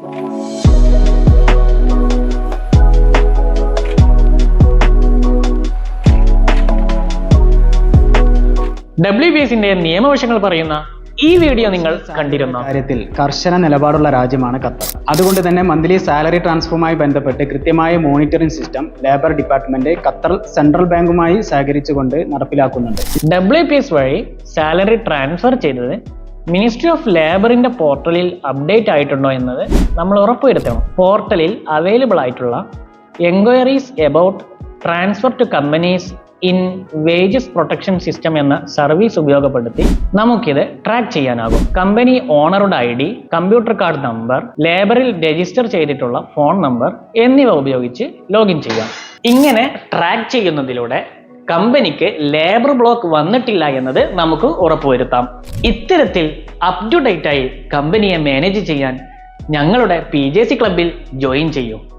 WBSന്റെ നിയമവശങ്ങൾ പറയുന്ന ഈ വീഡിയോ നിങ്ങൾ കണ്ടിരുന്ന കാര്യത്തിൽ കർശന നിലപാടുള്ള രാജ്യമാണ് ഖത്തർ. അതുകൊണ്ട് തന്നെ മന്ത്ലി സാലറി ട്രാൻസ്ഫറുമായി ബന്ധപ്പെട്ട് കൃത്യമായ monitoring system labour department Qatar central ബാങ്കുമായി സഹകരിച്ചുകൊണ്ട് നടപ്പിലാക്കുന്നുണ്ട്. WBS വഴി സാലറി ട്രാൻസ്ഫർ ചെയ്തത് മിനിസ്ട്രി ഓഫ് ലേബറിന്റെ പോർട്ടലിൽ അപ്ഡേറ്റ് ആയിട്ടുണ്ടോ എന്നത് നമ്മൾ ഉറപ്പുവരുത്തണം. പോർട്ടലിൽ അവൈലബിൾ ആയിട്ടുള്ള enquiries about transfer to companies in wages protection system എന്ന സർവീസ് ഉപയോഗപ്പെടുത്തി നമുക്കിത് ട്രാക്ക് ചെയ്യാനാകും. കമ്പനി ഓണറുടെ ID, കമ്പ്യൂട്ടർ കാർഡ് നമ്പർ, ലേബറിൽ രജിസ്റ്റർ ചെയ്തിട്ടുള്ള ഫോൺ നമ്പർ എന്നിവ ഉപയോഗിച്ച് ലോഗിൻ ചെയ്യാം. ഇങ്ങനെ ട്രാക്ക് ചെയ്യുന്നതിലൂടെ കമ്പനിക്ക് ലേബർ ബ്ലോക്ക് വന്നിട്ടില്ല എന്നത് നമുക്ക് ഉറപ്പുവരുത്താം. ഇത്തരത്തിൽ അപ് ടു ഡേറ്റ് ആയി കമ്പനിയെ മാനേജ് ചെയ്യാൻ ഞങ്ങളുടെ PJC ക്ലബിൽ ജോയിൻ ചെയ്യൂ.